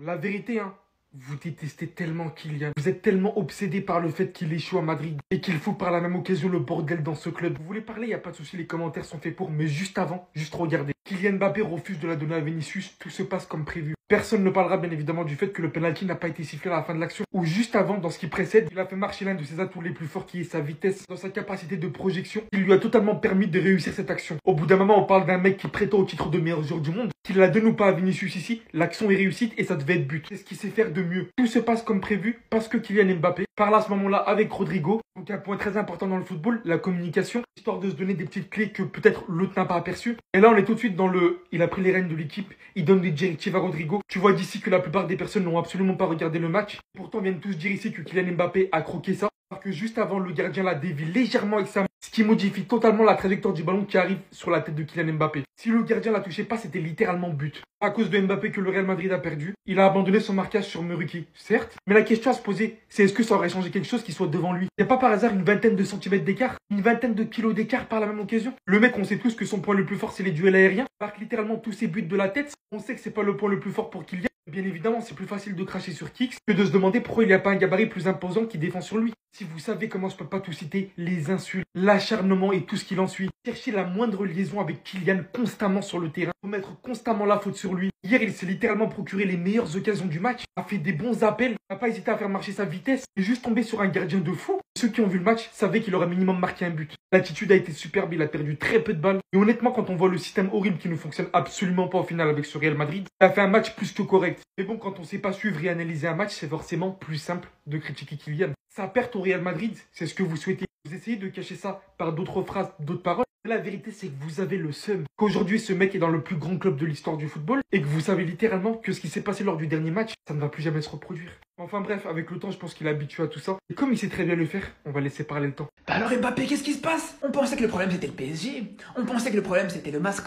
La vérité, hein, vous détestez tellement Kylian. Vous êtes tellement obsédé par le fait qu'il échoue à Madrid et qu'il fout par la même occasion le bordel dans ce club. Vous voulez parler, y a pas de souci, les commentaires sont faits pour. Mais juste avant, juste regardez. Kylian Mbappé refuse de la donner à Vinicius, tout se passe comme prévu. Personne ne parlera bien évidemment du fait que le penalty n'a pas été sifflé à la fin de l'action. Ou juste avant, dans ce qui précède, il a fait marcher l'un de ses atouts les plus forts qui est sa vitesse, dans sa capacité de projection. Il lui a totalement permis de réussir cette action. Au bout d'un moment, on parle d'un mec qui prétend au titre de meilleur joueur du monde. S'il la donne ou pas à Vinicius ici, l'action est réussite et ça devait être but. C'est ce qu'il sait faire de mieux. Tout se passe comme prévu parce que Kylian Mbappé parle à ce moment-là avec Rodrigo. Donc un point très important dans le football, la communication, histoire de se donner des petites clés que peut-être l'autre n'a pas aperçues. Et là, on est tout de suite dans le... Il a pris les rênes de l'équipe, il donne des directives à Rodrigo. Tu vois d'ici que la plupart des personnes n'ont absolument pas regardé le match. Pourtant, viennent tous dire ici que Kylian Mbappé a croqué ça. Alors que juste avant, le gardien l'a dévie légèrement avec sa main, ce qui modifie totalement la trajectoire du ballon qui arrive sur la tête de Kylian Mbappé. Si le gardien la touchait pas, c'était littéralement but. À cause de Mbappé que le Real Madrid a perdu, il a abandonné son marquage sur Muriqi, certes. Mais la question à se poser, c'est est-ce que ça aurait changé quelque chose qui soit devant lui? Il n'y a pas par hasard une vingtaine de centimètres d'écart, une vingtaine de kilos d'écart par la même occasion. Le mec, on sait tous que son point le plus fort, c'est les duels aériens. Il marque littéralement tous ses buts de la tête. On sait que c'est pas le point le plus fort pour Kylian. Bien évidemment, c'est plus facile de cracher sur Kix que de se demander pourquoi il n'y a pas un gabarit plus imposant qui défend sur lui. Si vous savez comment je peux pas tout citer, les insultes, l'acharnement et tout ce qui en suit. Chercher la moindre liaison avec Kylian constamment sur le terrain, remettre constamment la faute sur lui. Hier, il s'est littéralement procuré les meilleures occasions du match, a fait des bons appels, n'a pas hésité à faire marcher sa vitesse, et juste tombé sur un gardien de fou. Ceux qui ont vu le match savaient qu'il aurait minimum marqué un but. L'attitude a été superbe, il a perdu très peu de balles. Et honnêtement, quand on voit le système horrible qui ne fonctionne absolument pas au final avec ce Real Madrid, il a fait un match plus que correct. Mais bon, quand on sait pas suivre et analyser un match, c'est forcément plus simple de critiquer Kylian. Sa perte au Real Madrid, c'est ce que vous souhaitez. Vous essayez de cacher ça par d'autres phrases, d'autres paroles. La vérité, c'est que vous avez le seum. Qu'aujourd'hui, ce mec est dans le plus grand club de l'histoire du football et que vous savez littéralement que ce qui s'est passé lors du dernier match, ça ne va plus jamais se reproduire. Enfin bref, avec le temps, je pense qu'il est habitué à tout ça. Et comme il sait très bien le faire, on va laisser parler le temps. Bah alors Mbappé, qu'est-ce qui se passe? On pensait que le problème c'était le PSG. On pensait que le problème c'était le masque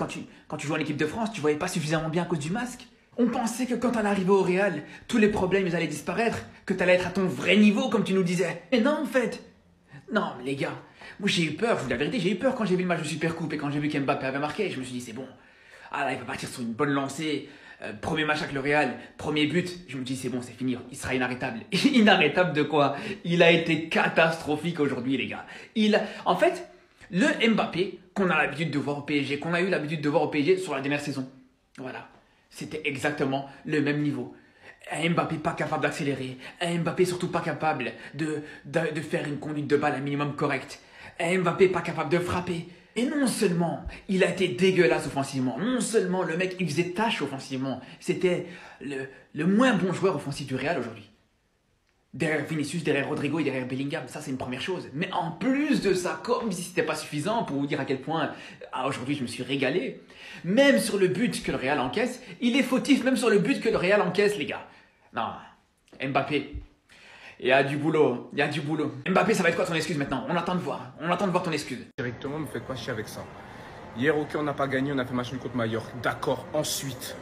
quand tu jouais en équipe de France, tu voyais pas suffisamment bien à cause du masque. On pensait que quand t'en arrivais au Real, tous les problèmes ils allaient disparaître, que t'allais être à ton vrai niveau comme tu nous disais. Mais non en fait. Non mais les gars, moi j'ai eu peur, je vous dis la vérité, j'ai eu peur quand j'ai vu le match de Supercoupe et quand j'ai vu qu'Mbappé avait marqué, je me suis dit c'est bon. Ah là il va partir sur une bonne lancée. Premier match avec le Real, premier but, je me dis c'est bon, c'est fini, il sera inarrêtable. Inarrêtable de quoi? Il a été catastrophique aujourd'hui les gars. En fait, le Mbappé qu'on a l'habitude de voir au PSG, qu'on a eu l'habitude de voir au PSG sur la dernière saison, voilà, c'était exactement le même niveau. Un Mbappé pas capable d'accélérer, un Mbappé surtout pas capable de faire une conduite de balle un minimum correcte, un Mbappé pas capable de frapper. Et non seulement il a été dégueulasse offensivement, non seulement le mec il faisait tâche offensivement, c'était le moins bon joueur offensif du Real aujourd'hui. Derrière Vinicius, derrière Rodrigo et derrière Bellingham, ça c'est une première chose. Mais en plus de ça, comme si c'était pas suffisant pour vous dire à quel point aujourd'hui je me suis régalé, même sur le but que le Real encaisse, il est fautif même sur le but que le Real encaisse les gars. Non, Mbappé, il y a du boulot, il y a du boulot. Mbappé, ça va être quoi ton excuse maintenant? On attend de voir ton excuse. Directement, me faites pas chier avec ça. Hier, ok, on n'a pas gagné, on a fait match nul contre Mallorca. D'accord, ensuite,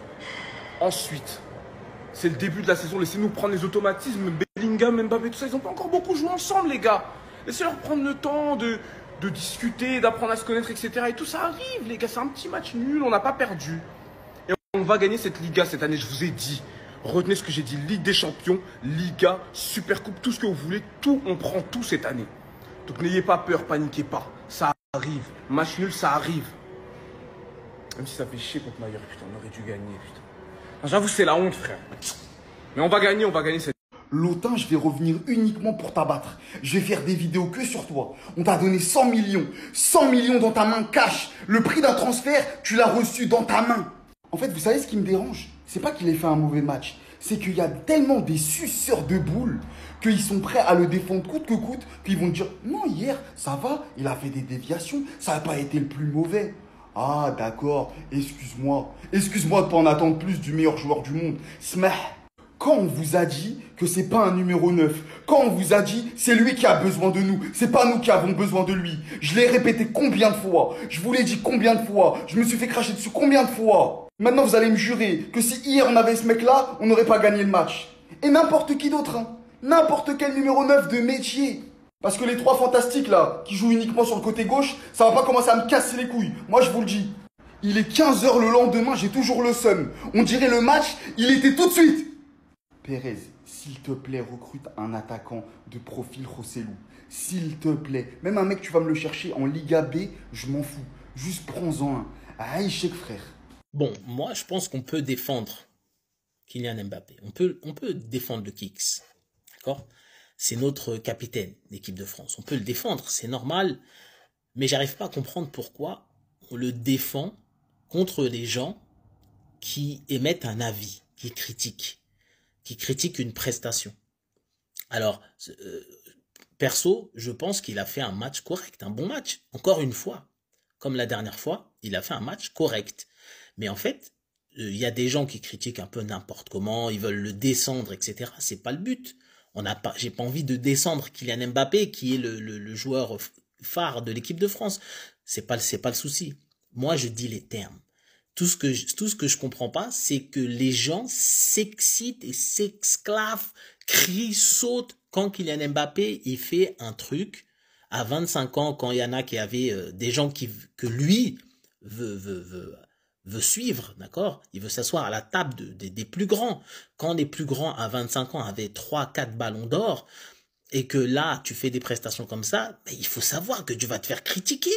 c'est le début de la saison, laissez-nous prendre les automatismes. Bellingham, Mbappé, tout ça, ils n'ont pas encore beaucoup joué ensemble, les gars. Laissez-leur prendre le temps de discuter, d'apprendre à se connaître, etc. Et tout ça arrive, les gars, c'est un petit match nul, on n'a pas perdu. Et on va gagner cette Liga cette année, je vous ai dit. Retenez ce que j'ai dit, Ligue des Champions, Liga, Supercoupe, tout ce que vous voulez, tout, on prend tout cette année. Donc n'ayez pas peur, paniquez pas, ça arrive. Match nul, ça arrive. Même si ça fait chier contre Mallorca, putain, on aurait dû gagner, putain. J'avoue, c'est la honte, frère. Mais on va gagner cette... Lotin, je vais revenir uniquement pour t'abattre. Je vais faire des vidéos que sur toi. On t'a donné 100 millions. 100 millions dans ta main cash. Le prix d'un transfert, tu l'as reçu dans ta main. En fait, vous savez ce qui me dérange? C'est pas qu'il ait fait un mauvais match. C'est qu'il y a tellement des suceurs de boules qu'ils sont prêts à le défendre coûte que coûte. Puis ils vont dire, non, hier, ça va, il a fait des déviations. Ça n'a pas été le plus mauvais. Ah, d'accord, excuse-moi. Excuse-moi de pas en attendre plus du meilleur joueur du monde. Smeh. Quand on vous a dit que c'est pas un numéro 9, quand on vous a dit c'est lui qui a besoin de nous, c'est pas nous qui avons besoin de lui. Je l'ai répété combien de fois? Je vous l'ai dit combien de fois? Je me suis fait cracher dessus combien de fois? Maintenant vous allez me jurer que si hier on avait ce mec là, on n'aurait pas gagné le match. Et n'importe qui d'autre, hein. N'importe quel numéro 9 de métier. Parce que les trois fantastiques là, qui jouent uniquement sur le côté gauche, ça va pas commencer à me casser les couilles. Moi je vous le dis. Il est 15 h le lendemain, j'ai toujours le seum. On dirait le match, il était tout de suite. Pérez, s'il te plaît, recrute un attaquant de profil Rossellou. S'il te plaît. Même un mec, tu vas me le chercher en Liga B, je m'en fous. Juste prends-en un. Ah, échec, frère. Bon, moi, je pense qu'on peut défendre Kylian Mbappé. On peut défendre le Kicks. D'accord? C'est notre capitaine d'équipe de France. On peut le défendre, c'est normal. Mais j'arrive pas à comprendre pourquoi on le défend contre les gens qui émettent un avis, qui critiquent une prestation. Alors, perso, je pense qu'il a fait un match correct, un bon match. Encore une fois, comme la dernière fois, il a fait un match correct. Mais en fait, il y a des gens qui critiquent un peu n'importe comment, ils veulent le descendre, etc. C'est pas le but. J'ai pas envie de descendre Kylian Mbappé, qui est le joueur phare de l'équipe de France. C'est pas le souci. Moi, je dis les termes. Tout ce que je comprends pas, c'est que les gens s'excitent et s'exclavent, crient, sautent quand Kylian Mbappé il fait un truc à 25 ans, quand il y en a qui avaient des gens que lui veut suivre, d'accord? Il veut s'asseoir à la table des plus grands. Quand les plus grands à 25 ans avaient 3-4 ballons d'or et que là tu fais des prestations comme ça, ben, il faut savoir que tu vas te faire critiquer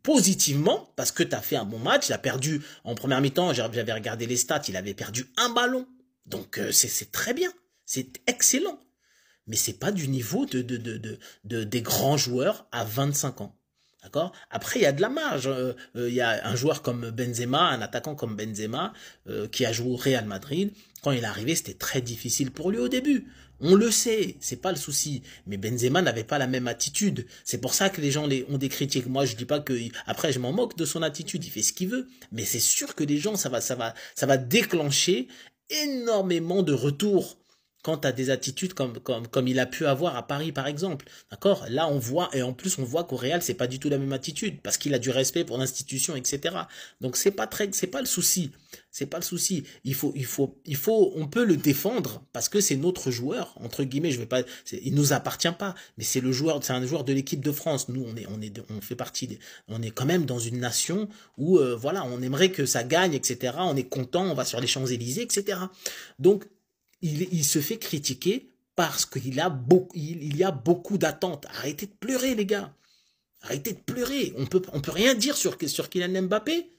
positivement parce que tu as fait un bon match. Il a perdu en première mi-temps, j'avais regardé les stats, il avait perdu un ballon. Donc c'est très bien, c'est excellent. Mais c'est pas du niveau des grands joueurs à 25 ans. D'accord? Après, il y a de la marge. Il y a un joueur comme Benzema, un attaquant comme Benzema, qui a joué au Real Madrid. Quand il est arrivé, c'était très difficile pour lui au début. On le sait, c'est pas le souci. Mais Benzema n'avait pas la même attitude. C'est pour ça que les gens ont des critiques. Moi, je dis pas que, après, je m'en moque de son attitude. Il fait ce qu'il veut. Mais c'est sûr que les gens, ça va déclencher énormément de retours. Quand tu as des attitudes comme il a pu avoir à Paris, par exemple. D'accord? Là, on voit, et en plus, on voit qu'au Real, c'est pas du tout la même attitude, parce qu'il a du respect pour l'institution, etc. Donc, c'est pas le souci. C'est pas le souci. On peut le défendre, parce que c'est notre joueur, entre guillemets, il nous appartient pas, mais c'est un joueur de l'équipe de France. Nous, on fait partie on est quand même dans une nation où, voilà, on aimerait que ça gagne, etc. On est content, on va sur les Champs-Élysées, etc. Donc, il se fait critiquer parce qu'il y a beaucoup d'attentes. Arrêtez de pleurer, les gars. Arrêtez de pleurer. On peut rien dire sur Kylian Mbappé,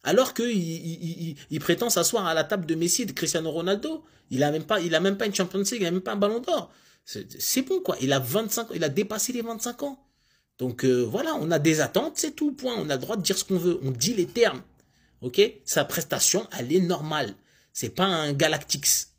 alors qu'il prétend s'asseoir à la table de Messi et de Cristiano Ronaldo. Il a même pas une Champions League, il a même pas un Ballon d'Or. C'est bon, quoi. Il a 25 ans, il a dépassé les 25 ans. Donc, voilà, on a des attentes, c'est tout, point. On a le droit de dire ce qu'on veut. On dit les termes. Ok? Sa prestation, elle est normale. C'est pas un Galactix.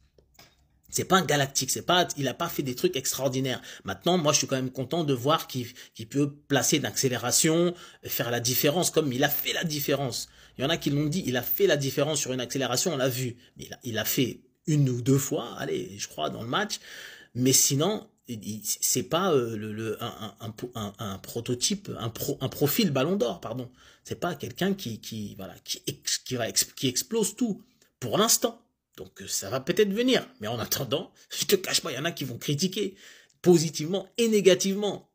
C'est pas un galactique, il a pas fait des trucs extraordinaires. Maintenant, moi, je suis quand même content de voir qu'il peut placer d'accélération, faire la différence, comme il a fait la différence. Il y en a qui l'ont dit, il a fait la différence sur une accélération, on l'a vu. Mais il a fait une ou deux fois, allez, je crois, dans le match. Mais sinon, c'est pas un prototype, un profil Ballon d'Or, pardon. C'est pas quelqu'un qui explose tout, pour l'instant. Donc ça va peut-être venir, mais en attendant, je te cache pas, il y en a qui vont critiquer positivement et négativement.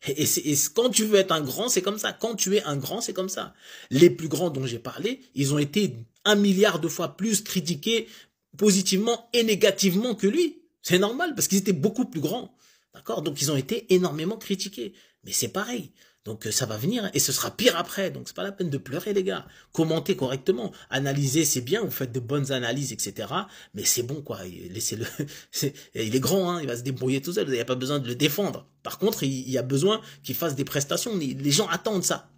Et quand tu veux être un grand, c'est comme ça. Quand tu es un grand, c'est comme ça. Les plus grands dont j'ai parlé, ils ont été 1 milliard de fois plus critiqués positivement et négativement que lui. C'est normal parce qu'ils étaient beaucoup plus grands. D'accord? Donc ils ont été énormément critiqués. Mais c'est pareil. Donc ça va venir et ce sera pire après. Donc c'est pas la peine de pleurer, les gars. Commentez correctement, analysez, c'est bien, vous faites de bonnes analyses, etc. Mais c'est bon, quoi. Laissez-le. Il est grand, hein, il va se débrouiller tout seul. Il n'y a pas besoin de le défendre. Par contre, il y a besoin qu'il fasse des prestations. Les gens attendent ça.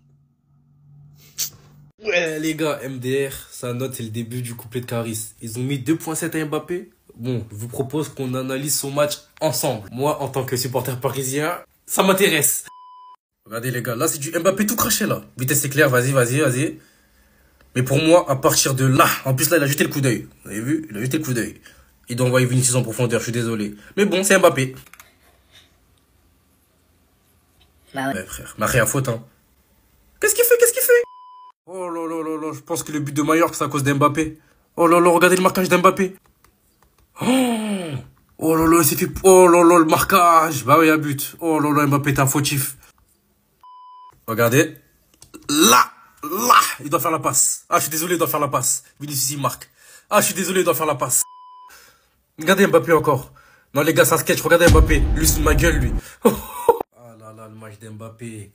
Ouais, les gars, MDR, sa note, c'est le début du couplet de Caris. Ils ont mis 2.7 à Mbappé. Bon, je vous propose qu'on analyse son match ensemble. Moi, en tant que supporter parisien, ça m'intéresse. Regardez les gars, là c'est du Mbappé tout craché là. Vitesse éclair, vas-y. Mais pour moi, à partir de là, en plus là il a jeté le coup d'œil. Vous avez vu? Il a jeté le coup d'œil. Il doit envoyer Vinicius en profondeur, je suis désolé. Mais bon, c'est Mbappé. Bah ouais. Frère, mais rien à faute, hein. Qu'est-ce qu'il fait? Oh là, je pense que le but de Mallorca c'est à cause d'Mbappé. Oh là, regardez le marquage d'Mbappé. Oh là, il s'est fait... Oh là, le marquage. Bah oui, il y a but. Oh là, Mbappé est un fautif. Regardez. Là, il doit faire la passe. Ah, je suis désolé, il doit faire la passe. Vinicius, il marque. Ah, je suis désolé, il doit faire la passe. Regardez Mbappé encore. Non les gars, ça sketch, regardez Mbappé. Lui sous ma gueule, lui. Ah là là, le match d'Mbappé.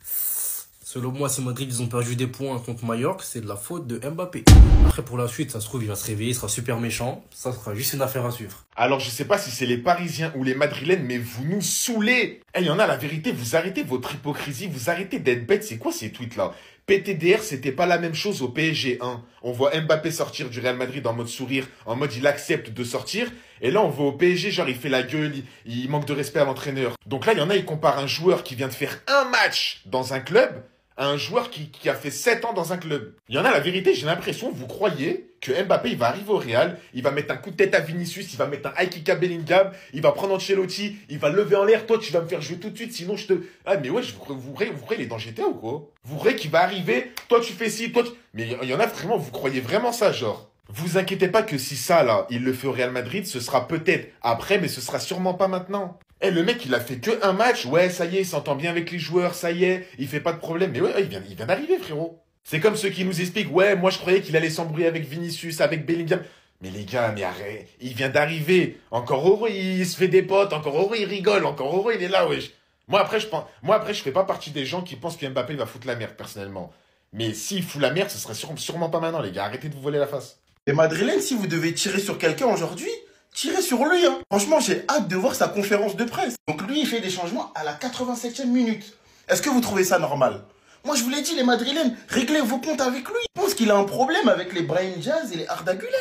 Selon moi, si Madrid ils ont perdu des points contre Mallorca, c'est de la faute de Mbappé. Après pour la suite, ça se trouve, il va se réveiller, il sera super méchant. Ça sera juste une affaire à suivre. Alors je sais pas si c'est les Parisiens ou les Madrilènes, mais vous nous saoulez. Eh, y en a la vérité, vous arrêtez votre hypocrisie, vous arrêtez d'être bête. C'est quoi ces tweets là? PTDR, c'était pas la même chose au PSG 1. On voit Mbappé sortir du Real Madrid en mode sourire, en mode il accepte de sortir. Et là, on voit au PSG, genre il fait la gueule, il manque de respect à l'entraîneur. Donc là, il y en a, ils comparent un joueur qui vient de faire un match dans un club à un joueur qui a fait 7 ans dans un club. Il y en a, la vérité, j'ai l'impression, vous croyez que Mbappé, il va arriver au Real, il va mettre un coup de tête à Vinicius, il va mettre un high kick à Bellingham, il va prendre Ancelotti, il va lever en l'air, toi, tu vas me faire jouer tout de suite, sinon je te... Ah, mais ouais, vous croyez, il est dans GTA ou quoi? Vous croyez qu'il va arriver, toi, tu fais ci, toi, tu... Mais il y en a vraiment, vous croyez vraiment ça, genre? Vous inquiétez pas que si ça, là, il le fait au Real Madrid, ce sera peut-être après, mais ce sera sûrement pas maintenant. Eh, le mec, il a fait que un match. Ouais, ça y est, il s'entend bien avec les joueurs, ça y est, il fait pas de problème. Mais ouais, il vient d'arriver, frérot. C'est comme ceux qui nous expliquent, ouais, moi je croyais qu'il allait s'embrouiller avec Vinicius, avec Bellingham. Mais les gars, mais arrête, il vient d'arriver. Encore heureux, il se fait des potes, encore heureux, il rigole, encore heureux, il est là, wesh. Moi après, je fais pas partie des gens qui pensent que Mbappé va foutre la merde, personnellement. Mais s'il fout la merde, ce serait sûrement pas maintenant, les gars. Arrêtez de vous voler la face. Et Madrilène, si vous devez tirer sur quelqu'un aujourd'hui, tirez sur lui. Hein. Franchement, j'ai hâte de voir sa conférence de presse. Donc lui, il fait des changements à la 87e minute. Est-ce que vous trouvez ça normal? Moi, je vous l'ai dit, les Madrilènes, réglez vos comptes avec lui. Je pense qu'il a un problème avec les Brahim Diaz et les Arda Güler.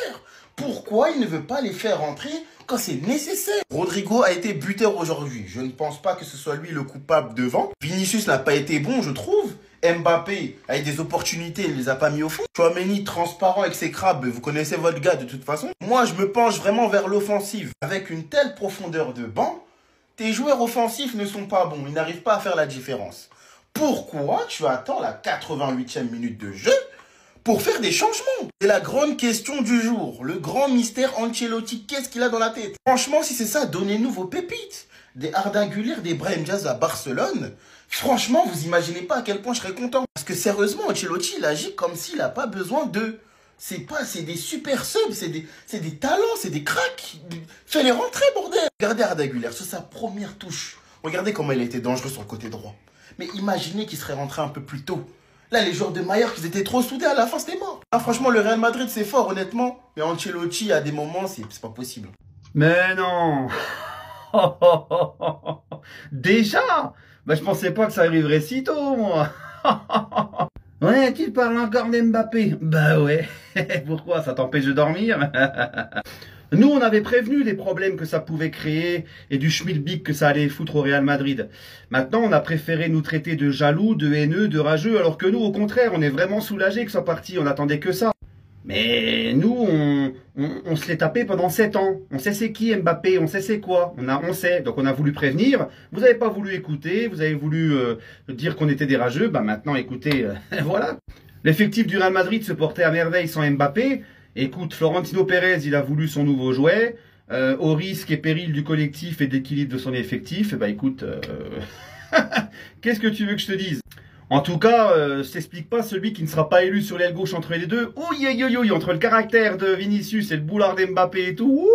Pourquoi il ne veut pas les faire rentrer quand c'est nécessaire? Rodrigo a été buteur aujourd'hui. Je ne pense pas que ce soit lui le coupable devant. Vinicius n'a pas été bon, je trouve. Mbappé a eu des opportunités, il ne les a pas mis au fond. Chouameni, transparent avec ses crabes, vous connaissez votre gars de toute façon. Moi, je me penche vraiment vers l'offensive. Avec une telle profondeur de banc, tes joueurs offensifs ne sont pas bons. Ils n'arrivent pas à faire la différence. Pourquoi tu attends la 88e minute de jeu pour faire des changements? C'est la grande question du jour. Le grand mystère Ancelotti, qu'est-ce qu'il a dans la tête? Franchement, si c'est ça, donnez-nous vos pépites. Des Arda Güler, des Brahim Diaz à Barcelone. Franchement, vous imaginez pas à quel point je serais content. Parce que sérieusement, Ancelotti, il agit comme s'il n'a pas besoin d'eux. C'est des super subs, c'est des talents, c'est des cracks. Fais-les rentrer, bordel. Regardez Arda Güler, sur sa première touche. Regardez comment il a été dangereux sur le côté droit. Mais imaginez qu'il serait rentré un peu plus tôt. Là, les joueurs de Mallorca, ils étaient trop soudés, à la fin, c'était mort. Ah, franchement, le Real Madrid, c'est fort, honnêtement. Mais Ancelotti, à des moments, c'est pas possible. Mais non. Déjà? Bah, je pensais pas que ça arriverait si tôt, moi. Ouais, tu parles encore d'Mbappé? Bah ouais. Pourquoi? Ça t'empêche de dormir? Nous, on avait prévenu les problèmes que ça pouvait créer et du schmilblick que ça allait foutre au Real Madrid. Maintenant, on a préféré nous traiter de jaloux, de haineux, de rageux, alors que nous, au contraire, on est vraiment soulagés que ça soit parti, on attendait que ça. Mais nous, on se l'est tapé pendant 7 ans. On sait c'est qui Mbappé, on sait c'est quoi. On sait, donc on a voulu prévenir. Vous n'avez pas voulu écouter, vous avez voulu dire qu'on était des rageux. Bah maintenant, écoutez, voilà. L'effectif du Real Madrid se portait à merveille sans Mbappé. Écoute, Florentino Pérez, il a voulu son nouveau jouet. Au risque et péril du collectif et de l'équilibre de son effectif, bah écoute, qu'est-ce que tu veux que je te dise? En tout cas, je t'explique pas celui qui ne sera pas élu sur l'aile gauche entre les deux. Ouïe, entre le caractère de Vinicius et le boulard d'Mbappé et tout.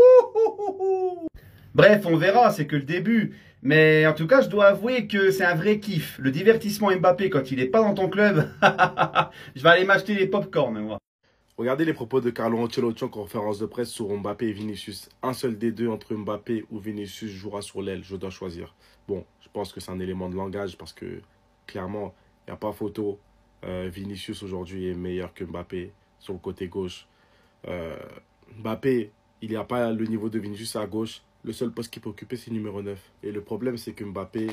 Bref, on verra, c'est que le début. Mais en tout cas, je dois avouer que c'est un vrai kiff. Le divertissement Mbappé quand il est pas dans ton club. Je vais aller m'acheter les pop-corn, moi. Regardez les propos de Carlo Ancelotti en conférence de presse sur Mbappé et Vinicius. Un seul des deux entre Mbappé ou Vinicius jouera sur l'aile, je dois choisir. Bon, je pense que c'est un élément de langage parce que clairement, il n'y a pas photo. Vinicius aujourd'hui est meilleur que Mbappé sur le côté gauche. Mbappé, il n'y a pas le niveau de Vinicius à gauche. Le seul poste qu'il peut occuper, c'est numéro 9. Et le problème, c'est que Mbappé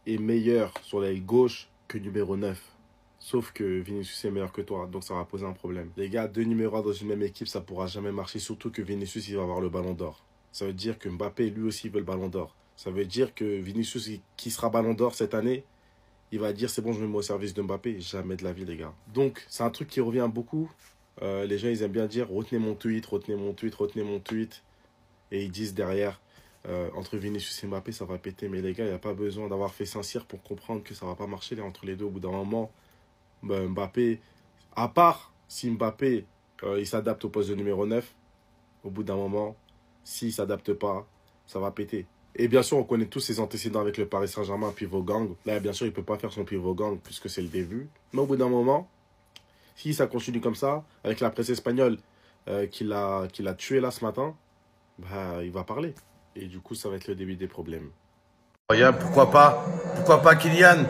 est meilleur sur l'aile gauche que numéro 9. Sauf que Vinicius est meilleur que toi, donc ça va poser un problème. Les gars, deux numéros 1 dans une même équipe, ça ne pourra jamais marcher, surtout que Vinicius, il va avoir le ballon d'or. Ça veut dire que Mbappé, lui aussi, veut le ballon d'or. Ça veut dire que Vinicius, qui sera ballon d'or cette année, il va dire, c'est bon, je me mets au service de Mbappé. Jamais de la vie, les gars. Donc, c'est un truc qui revient beaucoup. Les gens, ils aiment bien dire, retenez mon tweet, retenez mon tweet, retenez mon tweet. Et ils disent derrière, entre Vinicius et Mbappé, ça va péter. Mais les gars, il n'y a pas besoin d'avoir fait Saint-Cyr pour comprendre que ça ne va pas marcher là, entre les deux. Au bout d'un moment, Mbappé, à part si Mbappé, il s'adapte au poste de numéro 9, au bout d'un moment, s'il ne s'adapte pas, ça va péter. Et bien sûr, on connaît tous ses antécédents avec le Paris Saint-Germain, pivot gang. Là, bien sûr, il ne peut pas faire son pivot gang puisque c'est le début. Mais au bout d'un moment, si ça continue comme ça, avec la presse espagnole qui l'a tué là ce matin, bah, il va parler. Et du coup, ça va être le début des problèmes. Regarde, pourquoi pas Kylian?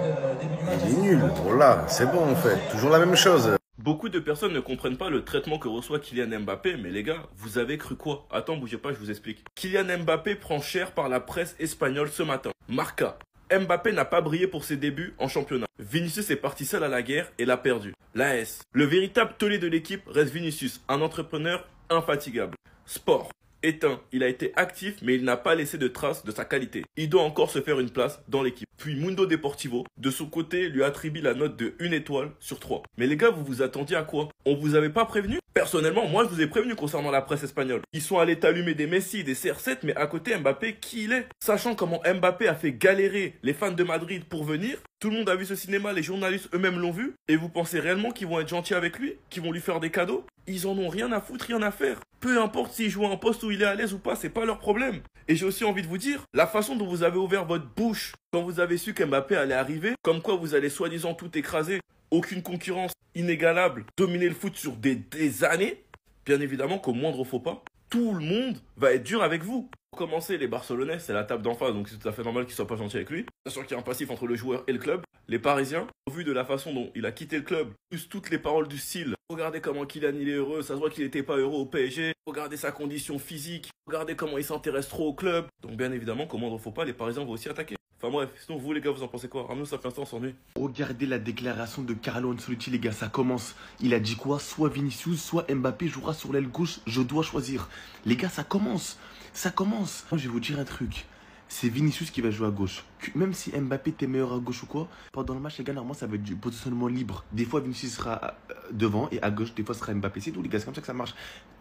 Il est nul. Voilà, c'est bon en fait. Toujours la même chose. Beaucoup de personnes ne comprennent pas le traitement que reçoit Kylian Mbappé, mais les gars, vous avez cru quoi? Attends, bougez pas, je vous explique. Kylian Mbappé prend cher par la presse espagnole ce matin. Marca. Mbappé n'a pas brillé pour ses débuts en championnat. Vinicius est parti seul à la guerre et l'a perdu. L'AS. Le véritable tollé de l'équipe reste Vinicius, un entrepreneur infatigable. Sport. Éteint, il a été actif mais il n'a pas laissé de traces de sa qualité. Il doit encore se faire une place dans l'équipe. Puis Mundo Deportivo, de son côté, lui attribue la note de 1 étoile sur 3. Mais les gars, vous vous attendiez à quoi? On vous avait pas prévenu? Personnellement, moi je vous ai prévenu concernant la presse espagnole. Ils sont allés allumer des Messi, des CR7, mais à côté Mbappé, qui il est? Sachant comment Mbappé a fait galérer les fans de Madrid pour venir, tout le monde a vu ce cinéma, les journalistes eux-mêmes l'ont vu, et vous pensez réellement qu'ils vont être gentils avec lui? Qu'ils vont lui faire des cadeaux? Ils en ont rien à foutre, rien à faire. Peu importe s'il joue à un poste où il est à l'aise ou pas, c'est pas leur problème. Et j'ai aussi envie de vous dire, la façon dont vous avez ouvert votre bouche quand vous avez su qu'Mbappé allait arriver, comme quoi vous allez soi-disant tout écraser, aucune concurrence, inégalable, dominer le foot sur des années, bien évidemment qu'au moindre faux pas, tout le monde va être dur avec vous. Pour commencer, les Barcelonais, c'est la table d'en face, donc c'est tout à fait normal qu'ils soient pas gentils avec lui. Bien sûr qu'il y a un passif entre le joueur et le club. Les Parisiens, au vu de la façon dont il a quitté le club, plus toutes les paroles du style, regardez comment Kylian il est heureux, ça se voit qu'il n'était pas heureux au PSG, regardez sa condition physique, regardez comment il s'intéresse trop au club. Donc bien évidemment qu'au moindre faux pas, les Parisiens vont aussi attaquer. Enfin bref, sinon vous les gars, vous en pensez quoi? Ramenez-nous ça fait un instant, on s'ennuie. Regardez la déclaration de Carlo Ancelotti, les gars, ça commence. Il a dit quoi? Soit Vinicius, soit Mbappé jouera sur l'aile gauche, je dois choisir. Les gars, ça commence. Ça commence. Moi, je vais vous dire un truc. C'est Vinicius qui va jouer à gauche. Même si Mbappé était meilleur à gauche ou quoi, pendant le match, les gars, normalement, ça va être du positionnement libre. Des fois, Vinicius sera devant et à gauche, des fois, ce sera Mbappé. C'est tout, les gars, c'est comme ça que ça marche.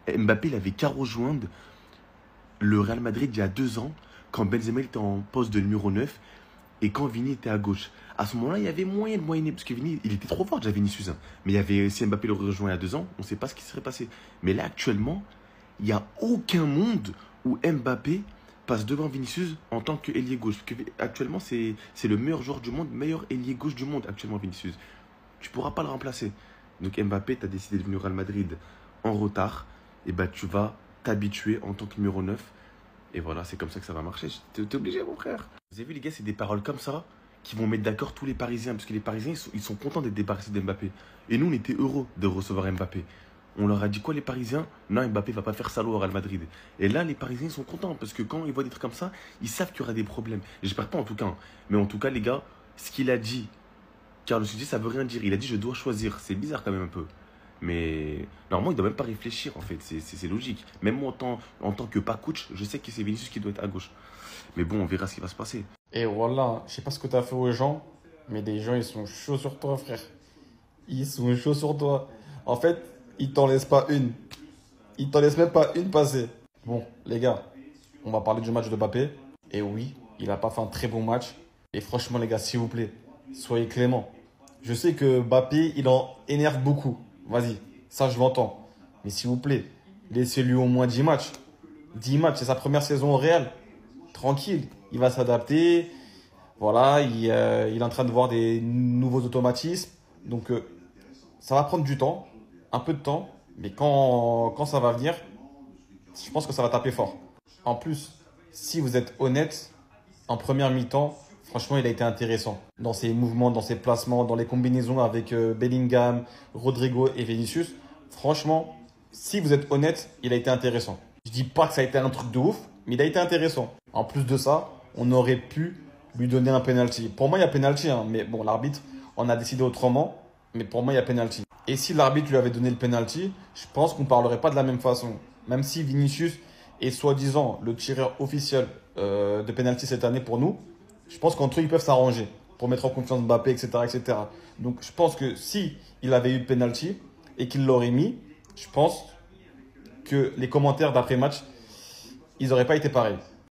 Mbappé, il avait qu'à rejoindre le Real Madrid il y a 2 ans, quand Benzema était en poste de numéro 9 et quand Vini était à gauche. À ce moment-là, il y avait moyen de moyenner, parce que Vini, il était trop fort déjà, Vinicius. Hein. Mais il y avait, si Mbappé le rejoint il y a 2 ans, on ne sait pas ce qui serait passé. Mais là, actuellement, il n'y a aucun monde où Mbappé passe devant Vinicius en tant qu'ailier gauche. Parce que actuellement, c'est le meilleur joueur du monde, meilleur ailier gauche du monde actuellement, Vinicius. Tu ne pourras pas le remplacer. Donc Mbappé, tu as décidé de venir au Real Madrid en retard. Et bah tu vas t'habituer en tant que numéro 9. Et voilà, c'est comme ça que ça va marcher. T'es obligé, mon frère. Vous avez vu, les gars, c'est des paroles comme ça qui vont mettre d'accord tous les Parisiens. Parce que les Parisiens, ils sont contents d'être débarrassés d'Mbappé. Et nous, on était heureux de recevoir Mbappé. On leur a dit quoi, les Parisiens? Non, Mbappé va pas faire salaud au Real Madrid. Et là, les Parisiens sont contents parce que quand ils voient des trucs comme ça, ils savent qu'il y aura des problèmes. J'espère pas en tout cas. Hein. Mais en tout cas, les gars, ce qu'il a dit, Carlo Ancelotti, ça veut rien dire. Il a dit je dois choisir. C'est bizarre quand même un peu. Mais normalement, il doit même pas réfléchir en fait. C'est logique. Même moi, en tant que pas coach, je sais que c'est Vinicius qui doit être à gauche. Mais bon, on verra ce qui va se passer. Et voilà, je sais pas ce que tu as fait aux gens, mais des gens, ils sont chauds sur toi, frère. Ils sont chauds sur toi. En fait, ils t'en laissent pas une. Ils t'en laissent même pas une passer. Bon, les gars, on va parler du match de Mbappé. Et oui, il a pas fait un très bon match. Et franchement, les gars, s'il vous plaît, soyez clément. Je sais que Mbappé, il en énerve beaucoup. Vas-y, ça je l'entends. Mais s'il vous plaît, laissez-lui au moins 10 matchs. 10 matchs, c'est sa première saison au Real. Tranquille, il va s'adapter. Voilà, il est en train de voir des nouveaux automatismes. Donc, ça va prendre du temps, un peu de temps. Mais quand ça va venir, je pense que ça va taper fort. En plus, si vous êtes honnête, en première mi-temps, franchement, il a été intéressant. Dans ses mouvements, dans ses placements, dans les combinaisons avec Bellingham, Rodrigo et Vinicius. Franchement, si vous êtes honnête, il a été intéressant. Je dis pas que ça a été un truc de ouf, mais il a été intéressant. En plus de ça, on aurait pu lui donner un penalty. Pour moi, il y a penalty, hein, mais bon, l'arbitre en a décidé autrement. Mais pour moi, il y a penalty. Et si l'arbitre lui avait donné le penalty, je pense qu'on ne parlerait pas de la même façon. Même si Vinicius est soi-disant le tireur officiel de penalty cette année pour nous, je pense qu'entre eux, ils peuvent s'arranger pour mettre en confiance Mbappé, etc., etc. Donc, je pense que si il avait eu le penalty et qu'il l'aurait mis, je pense que les commentaires d'après-match, ils n'auraient pas été pareils.